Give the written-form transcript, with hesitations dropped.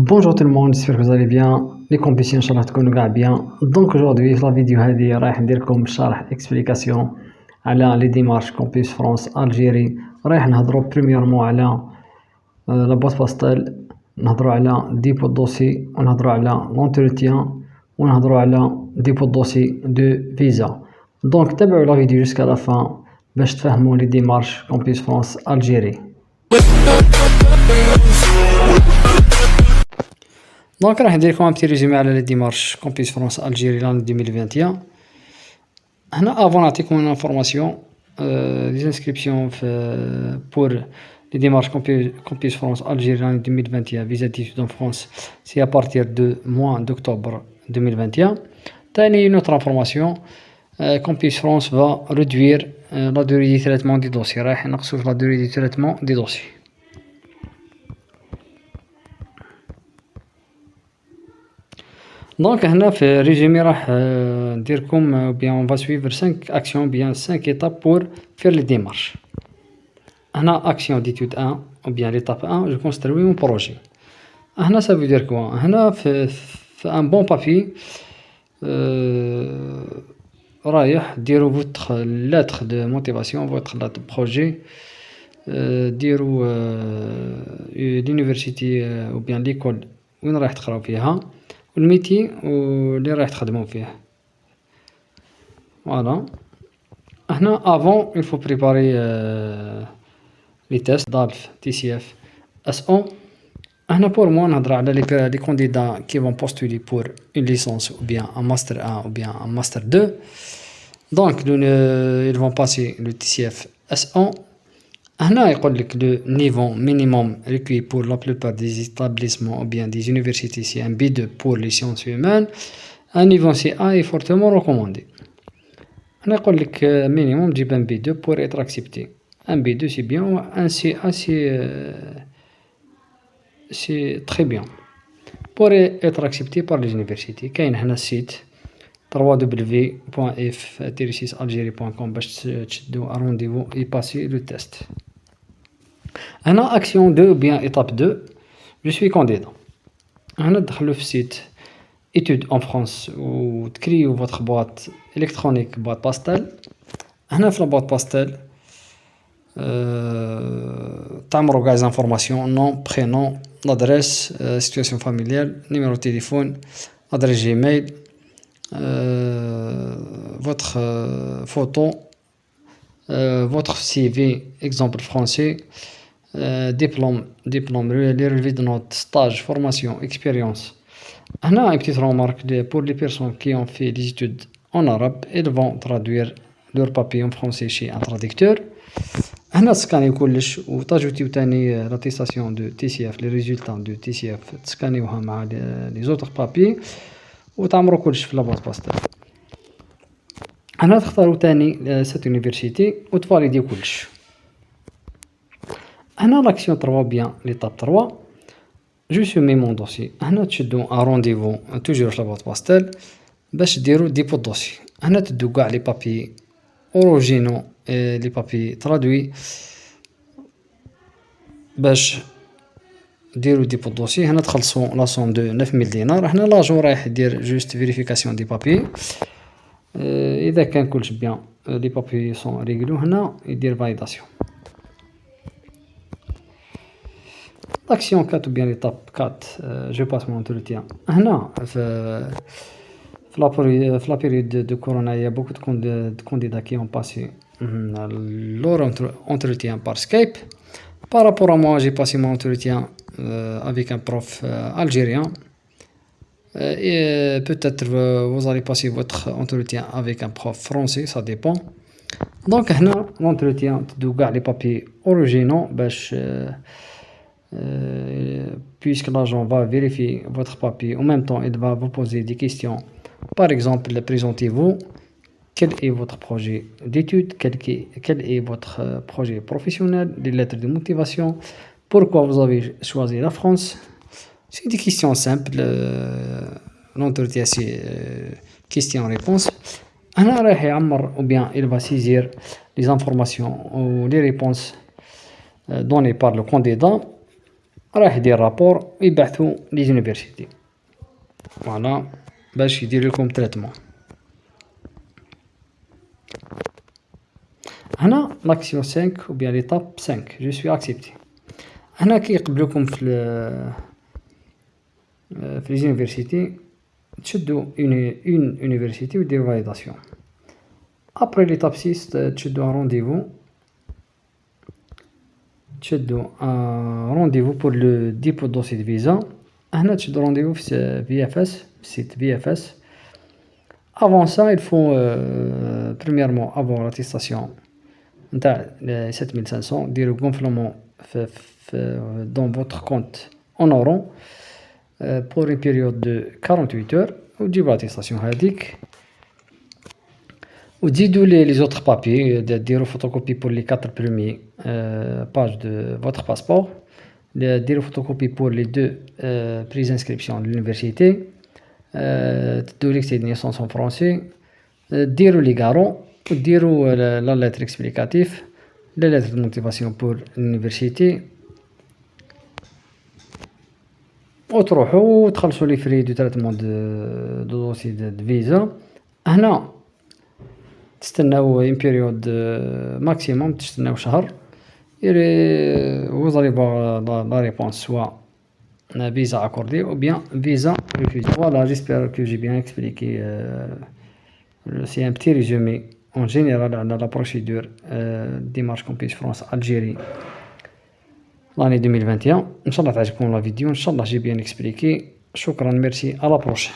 Bonjour tout le monde, j'espère que vous allez bien. Les compétitions, Inch'Allah, تكونوا كاع bien. Donc aujourd'hui, في la vidéo هذه رايح ندير لكم شرح explication على les démarches Campus France Algérie. رايح نهضروا premièrement على la boîte postale، نهضروا على dépôt de dossier، ونهضروا على l'entretien، ونهضروا على dépôt de dossier de visa. Donc تابعوا la vidéo jusqu'à la fin باش تفهموا les démarches Campus France Algérie. دونك راح ندير لكم ان بتي ريزومي على لي ديمارش كومبيس فرونس الجيري لان 2021. هنا افون نعطيكم اون انفورماسيون لي انسكريبسيون في بور لي ديمارش كومبيس فرونس الجيري لان 2021 فيزا ديتود ان فرانس سي ا بارتير دو موان دوكتوبر 2021. تاني نوتر انفورماسيون كومبيس فرونس فا ريدوير لا دوري دي تريتمون دي دوسي، رايح ينقصوا في لا دوري دي تريتمون دي دوسي. دونك هنا في ريزومي راح نديركم بيان اون فا سويفر 5 اكسيون بيان 5 ايتاب بور فير لي ديمارش. هنا اكسيون ديتود 1 او بيان ليتاب 1 جو كونستروي مون بروجي. هنا سا فو دير كوا، هنا في ان بون بابي رايح ديرو فوتخ لاتر دو موتيفاسيون، فوتخ لاتر بروجي، ديرو لونيفرسيتي او بيان ليكول وين رايح تقراو فيها، والميتي واللي رايح تخدموا فيه. فوالا هنا افون il faut préparer les tests DALF TCF SO. هنا pour moi نهضر على les candidats qui vont postuler pour une licence ou bien un master 1 ou bien un master 2. Donc ils vont passer le TCF SO. هنا يقول لك le niveau minimum requis pour la plupart des établissements ou bien des universités c'est un B2 pour les sciences humaines. Un niveau CA est fortement recommandé. هنا يقول لك minimum تجيب un B2 pour être accepté. Un B2 c'est bien, un CA c'est très bien pour être accepté par les universités. كاين هنا السيت www.f-algerie.com باش تشدوا un rendez-vous et passer le test. هنا action 2 ou bien étape 2 je suis candidat. هنا تدخلوا في السيت études en France وتكريو votre boîte électronique boîte postale. هنا في la boîte postale تعمروا كاع les informations nom prénom l'adresse situation familiale numéro de téléphone adresse Gmail votre photo votre CV exemple français diplôme les relevés de notes stage formation expérience. هنا une petite remarque pour les personnes qui ont fait des études en arabe, ils vont traduire leur papier en français chez un traducteur. هنا تسكانيو كلش وتاجوتيو تاني لاتيستاسيون دو تي سي اف لي ريزولطا دو تي سي اف تسكانيوها مع لي زوتر بابي وتعمروا كلش في لاباط باستيل. هنا تختاروا تاني سات يونيفرسيتي وتفاليديو كلش. هنا لاكسيون 3 بيان ليطاب 3 جو سومي مون دوسي. هنا تشدو ان رونديفو توجور في لاباط باستيل باش ديروا ديبو دوسي. هنا تدو كاع لي بابي اوريجينو لي بابي ترادوي باش ديروا ديبو دوسي. هنا تخلصوا لا سوم دو 9000 دينار. هنا لاجون رايح يدير جوست فيريفيكاسيون دي بابي. اذا كان كلش بيان لي بابي سون ريغلو هنا يدير فاليداسيون. لاكسيون 4 ou bien l'étape 4 je passe mon entretien. هنا في la période de corona il y a beaucoup de candidats qui ont passé leur entretien par Skype. Par rapport à moi j'ai passé mon entretien avec un prof algérien et peut-être vous allez passer votre entretien avec un prof français, ça dépend. Donc هنا l'entretien تدو كاع les papiers originaux باش puisque l'agent va vérifier votre papier, en même temps il va vous poser des questions. Par exemple, présentez-vous, quel est votre projet d'études, quel est votre projet professionnel, les lettres de motivation, pourquoi vous avez choisi la France. C'est des questions simples, l'entretien c'est questions-réponses. هنا راح يعمر ou bien il va saisir les informations ou les réponses données par le candidat. راح يدير رابور ويبعثو لي زونيفرسيتي فوالا باش يدير لكم تريتمون. هنا لاكسيون 5 ou bien l'étape 5 je suis accepté. هنا كيقبلوكم في لي زونيفرسيتي تشدو اون يونيفرسيتي وديرو فاليداسيون. ابري ليتاب 6 تشدو ان رونديفو بور لو ديبو دوسي دو فيزا. هنا تشدو رونديفو في VFS في سيت VFS. avant ça il faut premièrement avoir l'attestation نتاع 7500 ديرو gonflement dans votre compte en euros pour une période de 48 heures وتجيبو l'attestation هذيك وتزيدو les autres papiers ديرو photocopie pour les 4 premiers pages de votre passeport, ديرو photocopie pour les 2 prises d'inscription de l'université, تدو l'extrait de naissance en français, ديرو les garants وديرو la lettre explicative, la lettre de motivation pour l'université وتروحو وتخلصو لي فري دو تريتمون دو دوسي دو فيزا. هنا تستناو اون بيريود ماكسيموم تستناو شهر vous allez voir la réponse soit visa accordé ou bien visa refusé. Voilà, j'espère que j'ai bien expliqué. C'est un petit résumé en général dans la procédure démarche Campus France Algérie l'année 2021. Inch'Allah تعجبكم la vidéo, Inch'Allah j'ai bien expliqué. شكرا, merci, à la prochaine.